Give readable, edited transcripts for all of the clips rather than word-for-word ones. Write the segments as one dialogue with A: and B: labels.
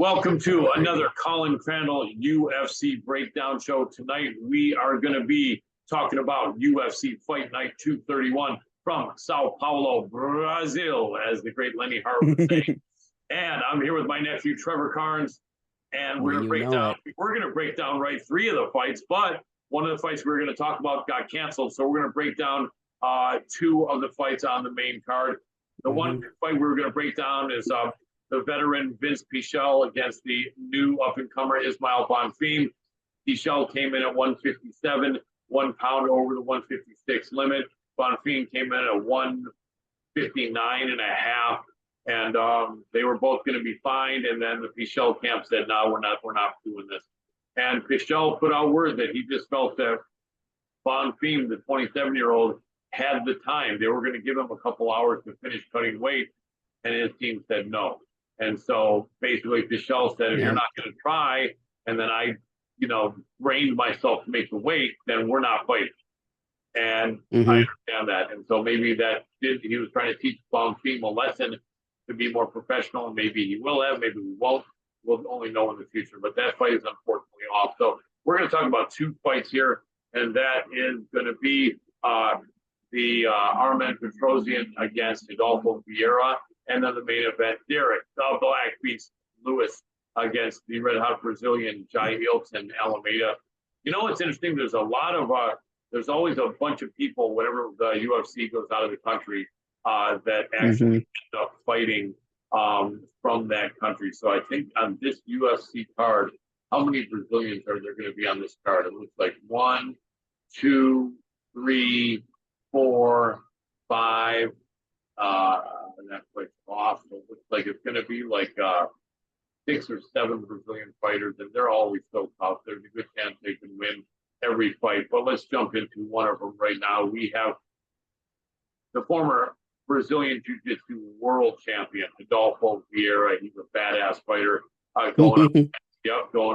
A: Welcome to another Colin Crandall UFC breakdown show. Tonight, we are going to be talking about UFC Fight Night 231 from Sao Paulo, Brazil, as the great Lenny Hart would say. And I'm here with my nephew, Trevor Carnes, and we're going to break down right three of the fights, but one of the fights we were going to talk about got canceled, so we're going to break down two of the fights on the main card. The one fight we were going to break down is the veteran Vince Pichel against the new up-and-comer Ismail Bonfim. Pichel came in at 157, 1 pound over the 156 limit. Bonfim came in at 159 and a half, and they were both going to be fined. And then the Pichel camp said, "No, we're not doing this." And Pichel put out word that he just felt that Bonfim, the 27-year-old, had the time. They were going to give him a couple hours to finish cutting weight, and his team said no. And so basically Pichel said, if you're not going to try, and then I, brained myself to make the weight, then we're not fighting. And I understand that. And so maybe he was trying to teach Bonfim a lesson to be more professional. Maybe he will have, maybe we won't. We'll only know in the future. But that fight is unfortunately off. So we're going to talk about two fights here, and that is going to be the Armen Petrosyan against Adolfo Viera. And then the main event, Derek, the Black Beast Lewis against the red hot Brazilian Jai Hilton Almeida. You know what's interesting? There's there's always a bunch of people, whenever the UFC goes out of the country, that actually end up fighting from that country. So I think on this UFC card, how many Brazilians are there going to be on this card? It looks like 1, 2, 3, 4, 5. And that fight's off. So it looks like it's going to be like 6 or 7 Brazilian fighters, and they're always so tough. There's a good chance they can win every fight. But let's jump into one of them right now. We have the former Brazilian Jiu-Jitsu world champion, Adolfo Viera. He's a badass fighter. Going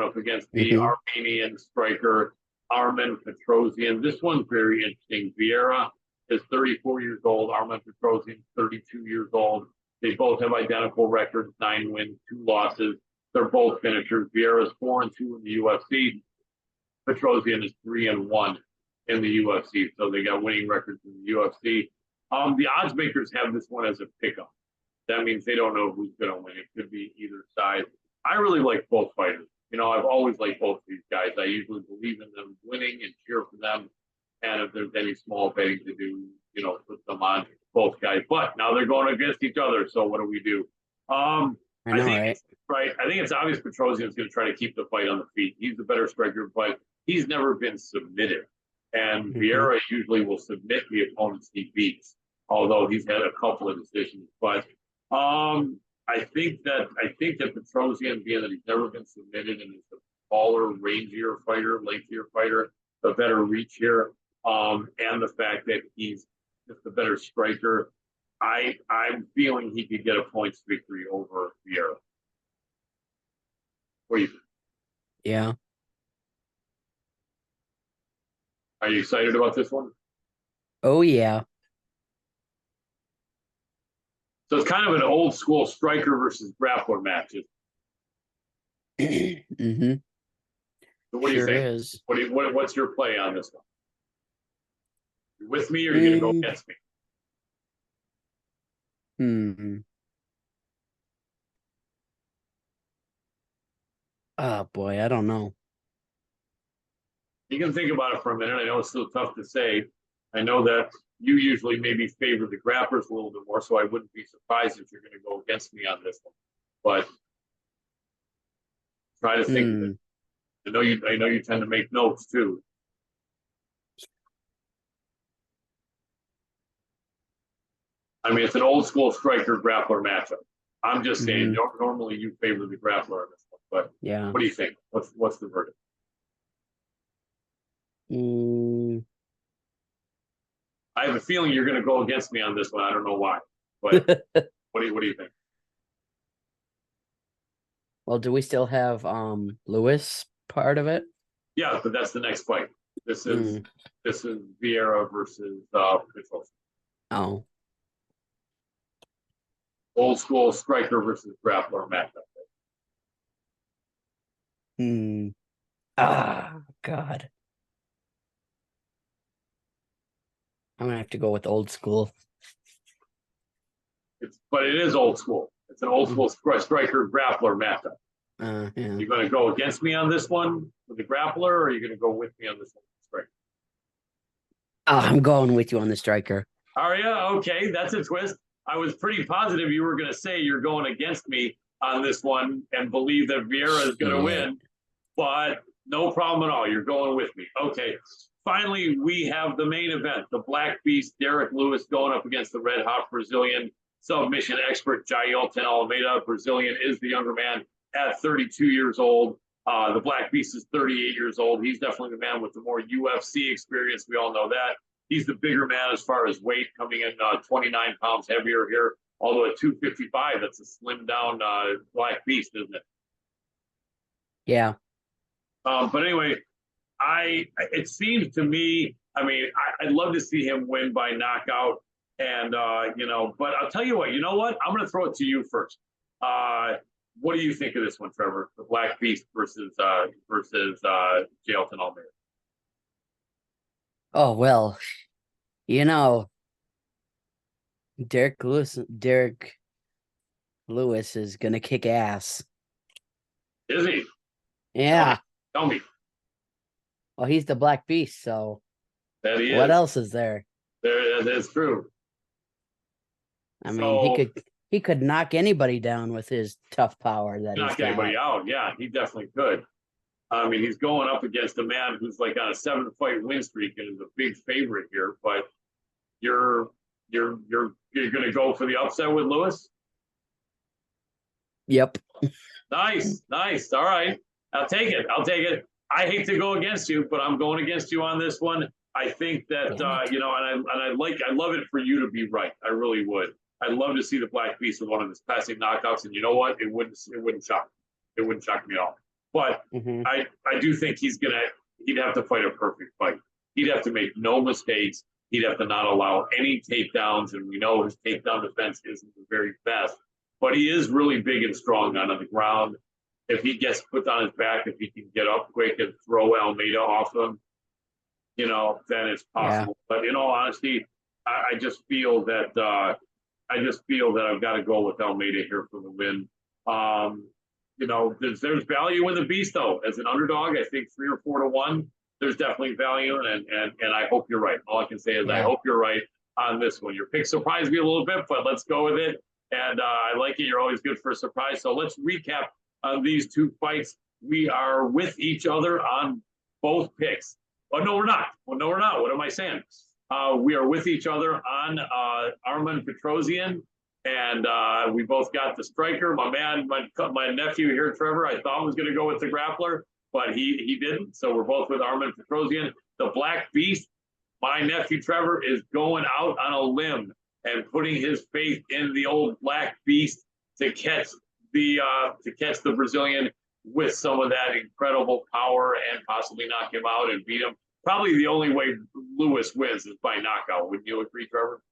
A: up against the Armenian striker, Armen Petrosyan. This one's very interesting. Viera is 34 years old. Armen Petrosyan, 32 years old. They both have identical records, 9 wins, 2 losses. They're both finishers. Viera is 4-2 in the UFC. Petrosyan is 3-1 in the UFC. So they got winning records in the UFC. The odds makers have this one as a pickup. That means they don't know who's going to win. It could be either side. I really like both fighters. I've always liked both of these guys. I usually believe in them winning and cheer for them. And if there's any small betting to do, put them on both guys. But now they're going against each other. So what do we do? I think it's obvious Petrosyan is going to try to keep the fight on the feet. He's the better striker, but he's never been submitted. And Viera usually will submit the opponents he beats, although he's had a couple of decisions. But I think that Petrosyan, being that he's never been submitted and he's a taller, rangier fighter, lengthier fighter, the better reach here. And the fact that he's just a better striker, I'm feeling he could get a points victory over Viera. What do you think?
B: Yeah.
A: Are you excited about this one?
B: Oh, yeah.
A: So it's kind of an old school striker versus grappler match. So what do you think?
B: Is.
A: What's your play on this one? You with me, or are you going to go against me?
B: Oh, boy, I don't know.
A: You can think about it for a minute. I know it's still tough to say. I know that you usually maybe favor the grapplers a little bit more, so I wouldn't be surprised if you're going to go against me on this one. But try to think. I know you tend to make notes too. I mean, it's an old school striker grappler matchup. I'm just saying, normally you favor the grappler on this one, but
B: yeah.
A: What do you think? What's the verdict? I have a feeling you're going to go against me on this one. I don't know why, but what do you think?
B: Well, do we still have Lewis part of it?
A: Yeah, but that's the next fight. This is Viera versus Petrosyan.
B: Oh.
A: Old school striker versus grappler matchup.
B: Ah, God. I'm gonna have to go with old school.
A: But it is old school. It's an old school striker grappler matchup.
B: Yeah.
A: You going to go against me on this one with the grappler, or are you going to go with me on this one with the striker?
B: I'm going with you on the striker.
A: Are you? Okay, that's a twist. I was pretty positive you were going to say you're going against me on this one and believe that Viera is going to win, but no problem at all. You're going with me. Okay. Finally, we have the main event, the Black Beast, Derek Lewis, going up against the red hot Brazilian submission expert, Jailton Almeida. Brazilian is the younger man at 32 years old. The Black Beast is 38 years old. He's definitely the man with the more UFC experience. We all know that. He's the bigger man as far as weight, coming in 29 pounds heavier here. Although at 255, that's a slim down Black Beast, isn't it?
B: Yeah.
A: But anyway, it seems to me, I mean, I'd love to see him win by knockout. And, but I'll tell you what, you know what? I'm going to throw it to you first. What do you think of this one, Trevor? The Black Beast versus Jailton Almeida.
B: Oh, well, Derek Lewis is gonna kick ass.
A: Is he?
B: Yeah.
A: Tell me.
B: Well, he's the Black Beast, so
A: That he
B: what
A: is.
B: else is there?
A: That's true.
B: I mean, he could knock anybody down with his tough power that he's got.
A: Knock anybody out. Yeah, he definitely could. I mean, he's going up against a man who's like on a 7-fight win streak and is a big favorite here. But you're going to go for the upset with Lewis?
B: Yep.
A: Nice. All right, I'll take it. I hate to go against you, but I'm going against you on this one. I think that and I love it for you to be right. I really would. I'd love to see the Black Beast with one of his passing knockouts, and you know what? It wouldn't shock me. It wouldn't shock me at all. But I do think he'd have to fight a perfect fight. He'd have to make no mistakes. He'd have to not allow any takedowns, and we know his takedown defense isn't the very best. But he is really big and strong on the ground. If he gets put on his back, if he can get up quick and throw Almeida off him, then it's possible. Yeah. But in all honesty, I just feel that I've got to go with Almeida here for the win. There's value in the Beast though. As an underdog, I think 3 or 4 to 1. There's definitely value, and I hope you're right. All I can say is I hope you're right on this one. Your pick surprised me a little bit, but let's go with it. And I like it. You're always good for a surprise. So let's recap on these two fights. We are with each other on both picks. Oh, no, we're not. Well, no, we're not. What am I saying? We are with each other on Armen Petrosyan, and we both got the striker. My nephew here, Trevor, I thought was going to go with the grappler, but he didn't. So we're both with Armen Petrosyan. The Black Beast, my nephew Trevor, is going out on a limb and putting his faith in the old Black Beast to catch the Brazilian with some of that incredible power and possibly knock him out and beat him. Probably the only way Lewis wins is by knockout. Wouldn't you agree, Trevor?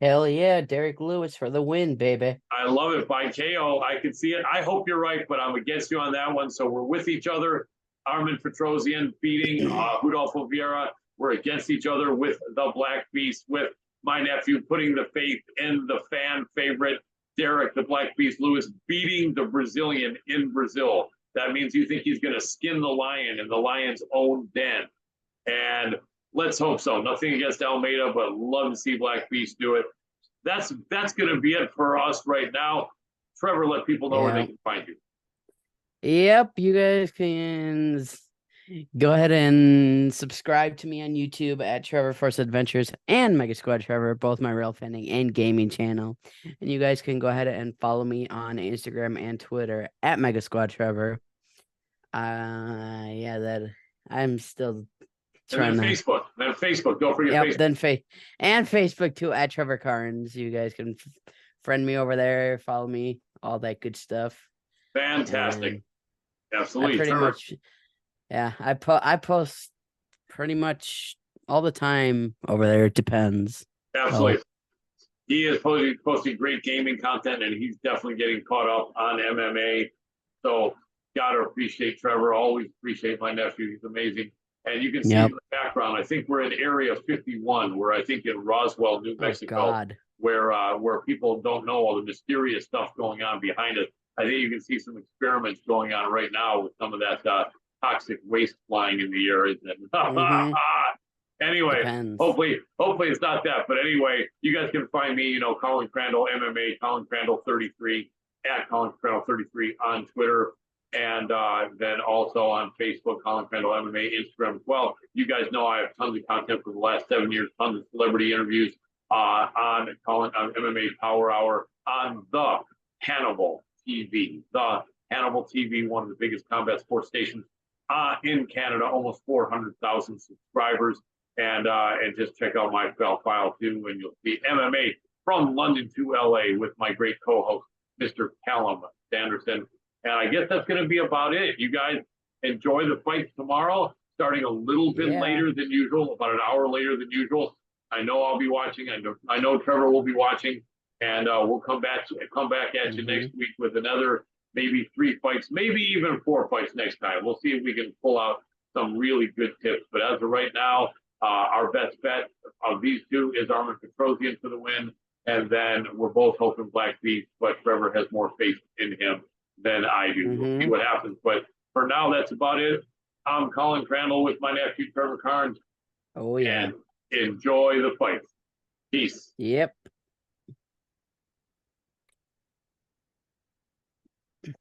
B: Hell yeah, Derek Lewis for the win, baby.
A: I love it. By KO, I can see it. I hope you're right, but I'm against you on that one. So we're with each other. Armen Petrosyan beating Rodolfo Viera. We're against each other with the Black Beast, with my nephew putting the faith in the fan favorite, Derek the Black Beast Lewis, beating the Brazilian in Brazil. That means you think he's going to skin the lion in the lion's own den. And let's hope so. Nothing against Almeida, but love to see Black Beast do it. That's going to be it for us right now. Trevor, let people know where they can find you.
B: Yep, you guys can go ahead and subscribe to me on YouTube at Trevor Force Adventures and Mega Squad Trevor, both my real fanning and gaming channel. And you guys can go ahead and follow me on Instagram and Twitter at Mega Squad Trevor. That I'm still trying to.
A: Facebook. Don't forget Facebook.
B: And Facebook too at Trevor Carnes. You guys can friend me over there, follow me, all that good stuff.
A: Fantastic. Absolutely.
B: I post pretty much all the time over there. It depends.
A: Absolutely. He is posting great gaming content, and he's definitely getting caught up on MMA. So Gotta appreciate Trevor. Always appreciate my nephew. He's amazing. And you can see in
B: Yep.
A: the background, I think we're in Area 51. We're, I think, in Roswell, New
B: Oh
A: Mexico,
B: God.
A: where people don't know all the mysterious stuff going on behind us. I think you can see some experiments going on right now with some of that toxic waste flying in the air.
B: Mhm.
A: Anyway,
B: Depends.
A: hopefully it's not that. But anyway, you guys can find me, Colin Crandall MMA, Colin Crandall 33 at Colin Crandall 33 on Twitter. And then also on Facebook, Colin Crandall MMA, Instagram as well. You guys know I have tons of content for the last 7 years, tons of celebrity interviews on MMA Power Hour on the Hannibal TV. The Hannibal TV, one of the biggest combat sports stations in Canada, almost 400,000 subscribers. And just check out my file too, and you'll see MMA from London to LA with my great co-host, Mr. Callum Sanderson. And I guess that's going to be about it. You guys enjoy the fights tomorrow, starting a little bit later than usual, about an hour later than usual. I know I'll be watching. I know Trevor will be watching, and we'll come back at you next week with another maybe 3 fights, maybe even 4 fights next time. We'll see if we can pull out some really good tips. But as of right now, our best bet of these two is Armin Petrosyan for the win. And then we're both hoping Black Beast, but Trevor has more faith in him than I do. We'll see what happens. But for now, that's about it. I'm Colin Crandall with my nephew, Trevor Carnes.
B: Oh, yeah.
A: And enjoy the fights. Peace.
B: Yep.